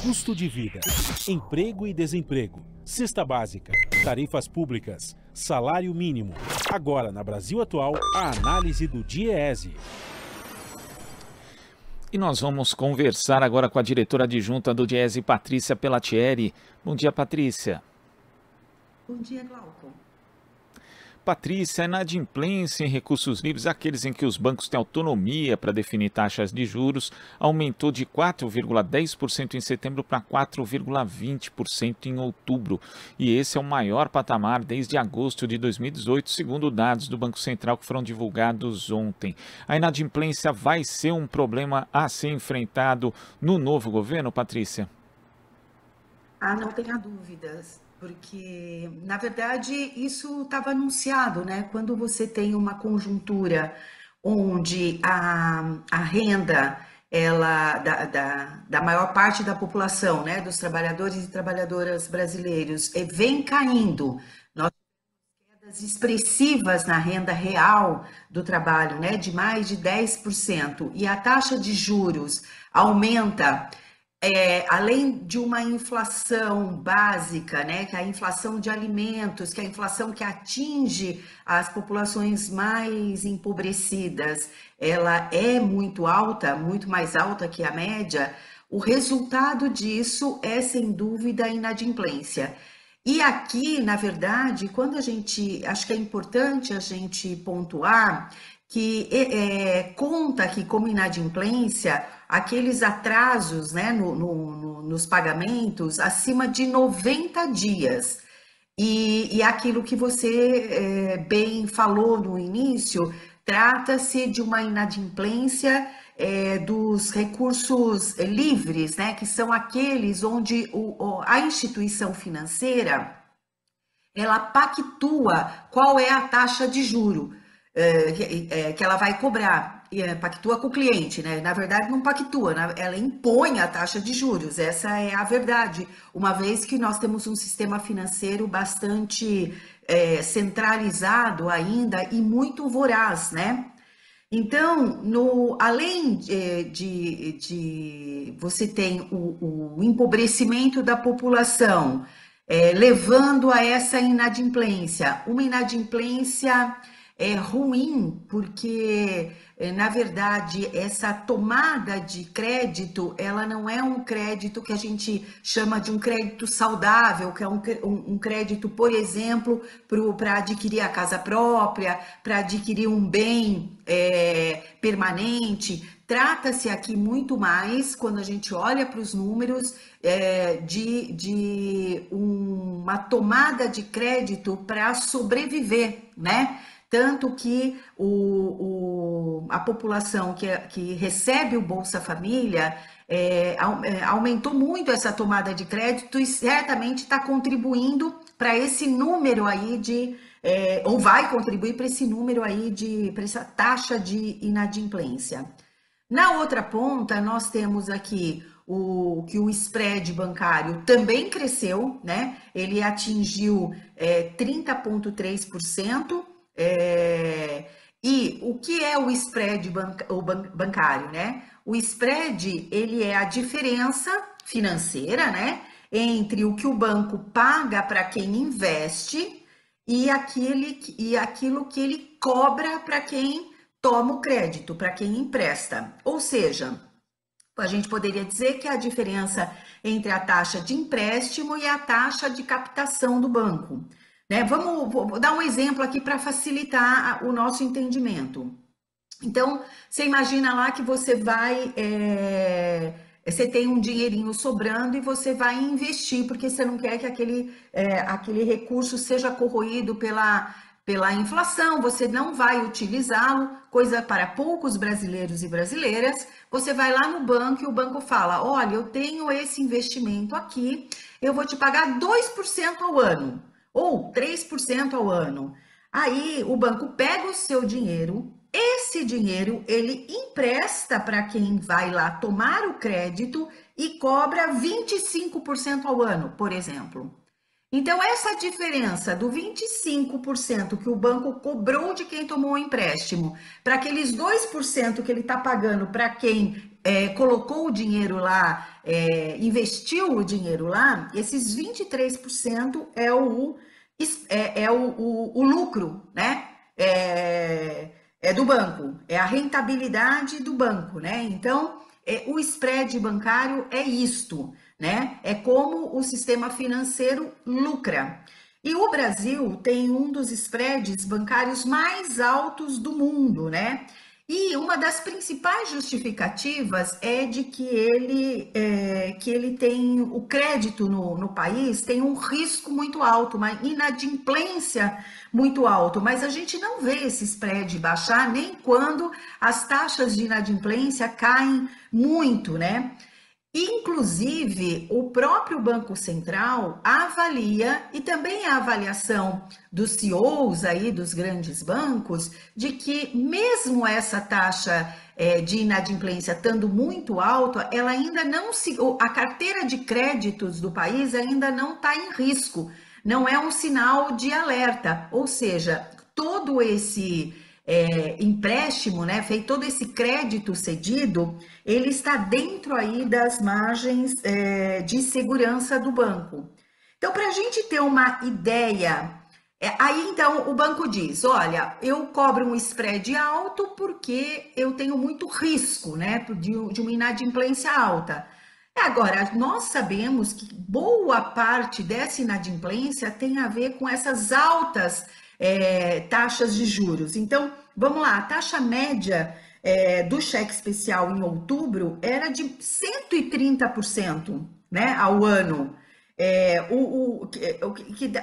Custo de vida, emprego e desemprego, cesta básica, tarifas públicas, salário mínimo. Agora, na Brasil Atual, a análise do DIEESE. E nós vamos conversar agora com a diretora adjunta do DIEESE, Patrícia Pellatieri. Bom dia, Patrícia. Bom dia, Glauco. Patrícia, a inadimplência em recursos livres, aqueles em que os bancos têm autonomia para definir taxas de juros, aumentou de 4,10% em setembro para 4,20% em outubro. E esse é o maior patamar desde agosto de 2018, segundo dados do Banco Central que foram divulgados ontem. A inadimplência vai ser um problema a ser enfrentado no novo governo, Patrícia? Não tenha dúvidas. Porque, na verdade, isso estava anunciado, né? Quando você tem uma conjuntura onde a renda da maior parte da população, né? Dos trabalhadores e trabalhadoras brasileiros, vem caindo. Nós temos quedas expressivas na renda real do trabalho, né? De mais de 10%. E a taxa de juros aumenta. Além de uma inflação básica, né, que é a inflação de alimentos, que é a inflação que atinge as populações mais empobrecidas, ela é muito alta, muito mais alta que a média, o resultado disso é, sem dúvida, a inadimplência. E aqui, na verdade, acho que é importante a gente pontuar que conta aqui como inadimplência aqueles atrasos, né, nos pagamentos acima de 90 dias. E aquilo que você bem falou no início, trata-se de uma inadimplência dos recursos livres, né, que são aqueles onde a instituição financeira ela pactua qual é a taxa de juro que ela vai cobrar, pactua com o cliente, né? Na verdade não pactua, ela impõe a taxa de juros, essa é a verdade, uma vez que nós temos um sistema financeiro bastante centralizado ainda e muito voraz, né? Então, além de você tem o empobrecimento da população, levando a essa inadimplência, uma inadimplência ruim, porque, na verdade, essa tomada de crédito, ela não é um crédito que a gente chama de um crédito saudável, que é um crédito, por exemplo, para adquirir a casa própria, para adquirir um bem permanente. Trata-se aqui muito mais, quando a gente olha para os números, de uma tomada de crédito para sobreviver, né? Tanto que a população que recebe o Bolsa Família aumentou muito essa tomada de crédito e certamente está contribuindo para esse número aí ou vai contribuir para esse número aí para essa taxa de inadimplência. Na outra ponta, nós temos aqui que o spread bancário também cresceu, né? Ele atingiu 30,3%. E o que é o spread bancário, né? O spread, ele é a diferença financeira, né? Entre o que o banco paga para quem investe e aquilo que ele cobra para quem toma o crédito, para quem empresta. Ou seja, a gente poderia dizer que é a diferença entre a taxa de empréstimo e a taxa de captação do banco. Né? Vou dar um exemplo aqui para facilitar o nosso entendimento. Então, você imagina lá que você tem um dinheirinho sobrando e você vai investir, porque você não quer que aquele recurso seja corroído pela inflação, você não vai utilizá-lo, coisa para poucos brasileiros e brasileiras. Você vai lá no banco e o banco fala, olha, eu tenho esse investimento aqui, eu vou te pagar 2% ao ano. Ou 3% ao ano. Aí o banco pega o seu dinheiro, esse dinheiro ele empresta para quem vai lá tomar o crédito e cobra 25% ao ano, por exemplo. Então, essa diferença do 25% que o banco cobrou de quem tomou o empréstimo para aqueles 2% que ele está pagando para quem colocou o dinheiro lá, investiu o dinheiro lá, esses 23% é o lucro, né? Do banco, é a rentabilidade do banco, né? Então, o spread bancário é isto, né? É como o sistema financeiro lucra. E o Brasil tem um dos spreads bancários mais altos do mundo, né? E uma das principais justificativas é de que ele tem o crédito no país tem um risco muito alto, uma inadimplência muito alto, mas a gente não vê esse spread baixar nem quando as taxas de inadimplência caem muito, né? Inclusive, o próprio Banco Central avalia, e também a avaliação dos CEOs aí dos grandes bancos, de que mesmo essa taxa de inadimplência estando muito alta, ela ainda não a carteira de créditos do país ainda não está em risco, não é um sinal de alerta, ou seja, todo esse empréstimo, né, feito todo esse crédito cedido, ele está dentro aí das margens de segurança do banco. Então, para a gente ter uma ideia, aí então o banco diz, olha, eu cobro um spread alto porque eu tenho muito risco, né, de uma inadimplência alta. Agora, nós sabemos que boa parte dessa inadimplência tem a ver com essas altas taxas de juros. Então, vamos lá, a taxa média do cheque especial em outubro era de 130%, né, ao ano.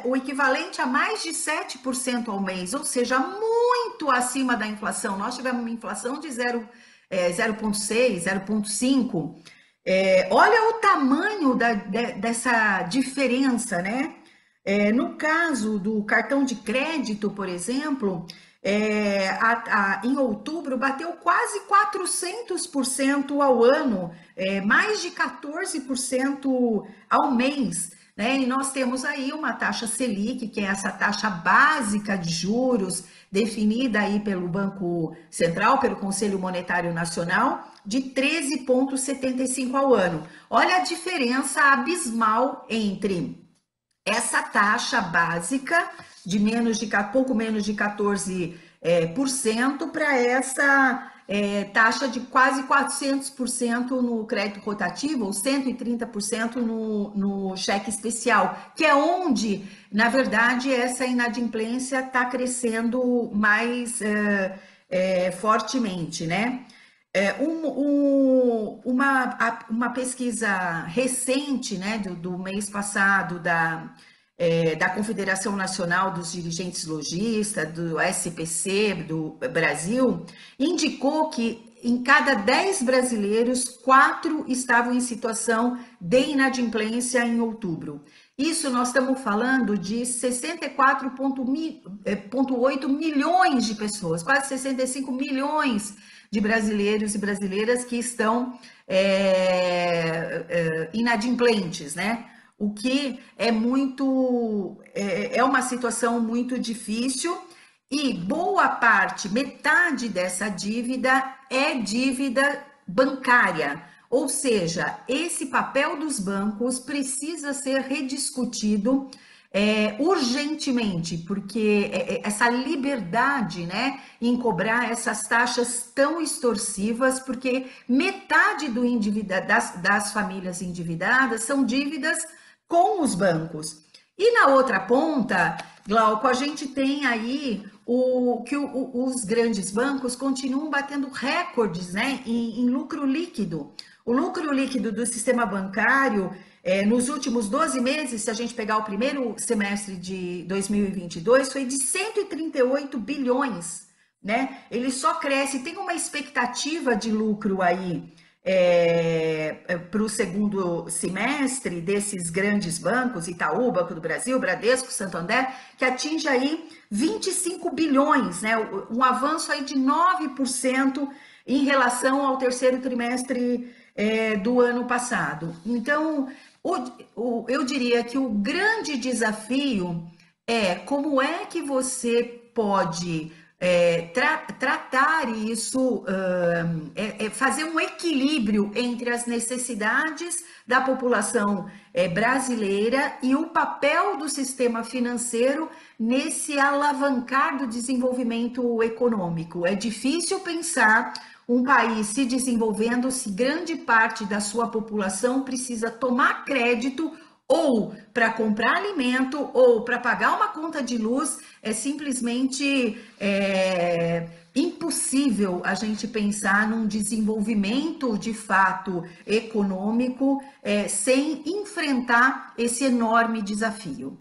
O equivalente a mais de 7% ao mês, ou seja, muito acima da inflação. Nós tivemos uma inflação de 0,6, 0,5%. Olha o tamanho dessa diferença, né? No caso do cartão de crédito, por exemplo, em outubro bateu quase 400% ao ano, mais de 14% ao mês, né? E nós temos aí uma taxa Selic, que é essa taxa básica de juros, definida aí pelo Banco Central, pelo Conselho Monetário Nacional, de 13,75% ao ano. Olha a diferença abismal entre essa taxa básica de pouco menos de 14% para essa taxa de quase 400% no crédito rotativo, ou 130% no cheque especial, que é onde, na verdade, essa inadimplência está crescendo mais fortemente, né? Uma pesquisa recente, né, do mês passado da Confederação Nacional dos Dirigentes Lojistas, do SPC do Brasil, indicou que em cada 10 brasileiros, 4 estavam em situação de inadimplência em outubro. Isso nós estamos falando de 64,8 milhões de pessoas, quase 65 milhões de brasileiros e brasileiras que estão inadimplentes, né? O que é uma situação muito difícil e boa parte, metade dessa dívida é dívida bancária, ou seja, esse papel dos bancos precisa ser rediscutido urgentemente, porque essa liberdade, né, em cobrar essas taxas tão extorsivas, porque metade das famílias endividadas são dívidas com os bancos. E na outra ponta, Glauco, a gente tem aí os grandes bancos continuam batendo recordes, né, em lucro líquido. O lucro líquido do sistema bancário, nos últimos 12 meses, se a gente pegar o primeiro semestre de 2022, foi de 138 bilhões, né? Ele só cresce, tem uma expectativa de lucro aí para o segundo semestre desses grandes bancos, Itaú, Banco do Brasil, Bradesco, Santander, que atinge aí 25 bilhões, né? Um avanço aí de 9% em relação ao terceiro trimestre do ano passado. Então, eu diria que o grande desafio é como é que você pode tratar isso, fazer um equilíbrio entre as necessidades da população brasileira e o papel do sistema financeiro nesse alavancar do desenvolvimento econômico. É difícil pensar um país se desenvolvendo se grande parte da sua população precisa tomar crédito ou para comprar alimento ou para pagar uma conta de luz. É simplesmente impossível a gente pensar num desenvolvimento de fato econômico sem enfrentar esse enorme desafio.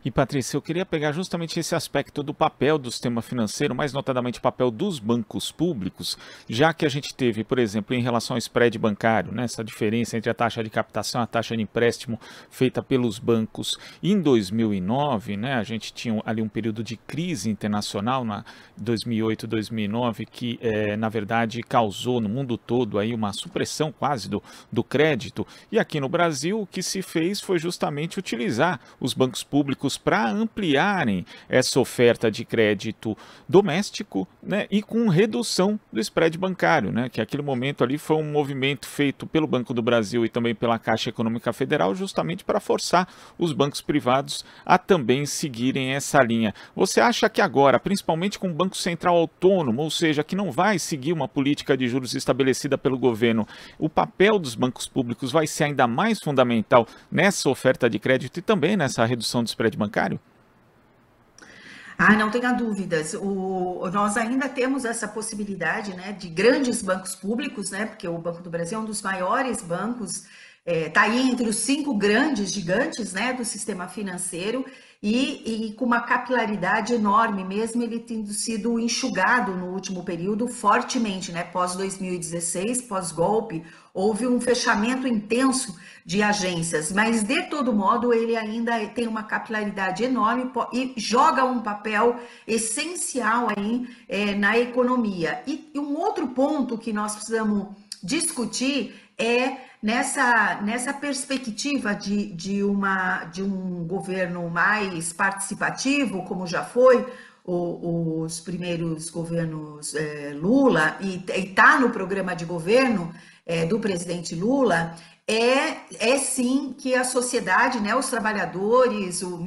E, Patrícia, eu queria pegar justamente esse aspecto do papel do sistema financeiro, mais notadamente o papel dos bancos públicos, já que a gente teve, por exemplo, em relação ao spread bancário, né, essa diferença entre a taxa de captação e a taxa de empréstimo feita pelos bancos. Em 2009, né, a gente tinha ali um período de crise internacional, na 2008, 2009, que, na verdade, causou no mundo todo aí uma supressão quase do crédito. E aqui no Brasil, o que se fez foi justamente utilizar os bancos públicos para ampliarem essa oferta de crédito doméstico, né, e com redução do spread bancário, né, que aquele momento ali foi um movimento feito pelo Banco do Brasil e também pela Caixa Econômica Federal, justamente para forçar os bancos privados a também seguirem essa linha. Você acha que agora, principalmente com o Banco Central autônomo, ou seja, que não vai seguir uma política de juros estabelecida pelo governo, o papel dos bancos públicos vai ser ainda mais fundamental nessa oferta de crédito e também nessa redução do spread bancário? Não tenha dúvidas. Nós ainda temos essa possibilidade, né, de grandes bancos públicos, né, porque o Banco do Brasil é um dos maiores bancos, está aí entre os 5 grandes gigantes, né, do sistema financeiro e com uma capilaridade enorme, mesmo ele tendo sido enxugado no último período fortemente, né, pós-2016, pós-golpe, houve um fechamento intenso de agências, mas de todo modo ele ainda tem uma capilaridade enorme e joga um papel essencial aí na economia. E um outro ponto que nós precisamos discutir é nessa perspectiva de um governo mais participativo, como já foi os primeiros governos Lula, e está no programa de governo do presidente Lula, é sim que a sociedade, né, os trabalhadores, o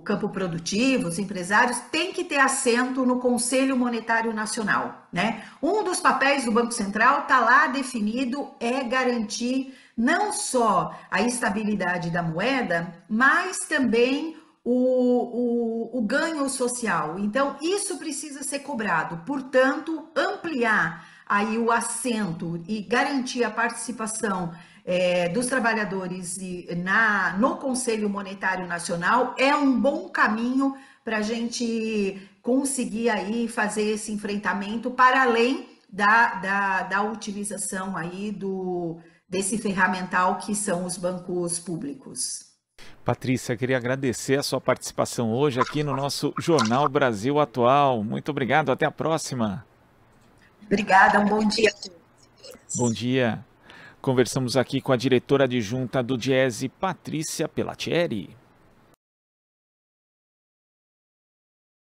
campo produtivo, os empresários, têm que ter assento no Conselho Monetário Nacional, né? Um dos papéis do Banco Central está lá definido, é garantir não só a estabilidade da moeda, mas também o ganho social. Então, isso precisa ser cobrado. Portanto, ampliar aí o assento e garantir a participação dos trabalhadores no Conselho Monetário Nacional é um bom caminho para a gente conseguir aí fazer esse enfrentamento para além da utilização aí desse ferramental que são os bancos públicos. Patrícia, queria agradecer a sua participação hoje aqui no nosso Jornal Brasil Atual. Muito obrigado, até a próxima. Obrigada, um bom dia a todos. Bom dia. Conversamos aqui com a diretora adjunta do Diese, Patrícia Pellatieri.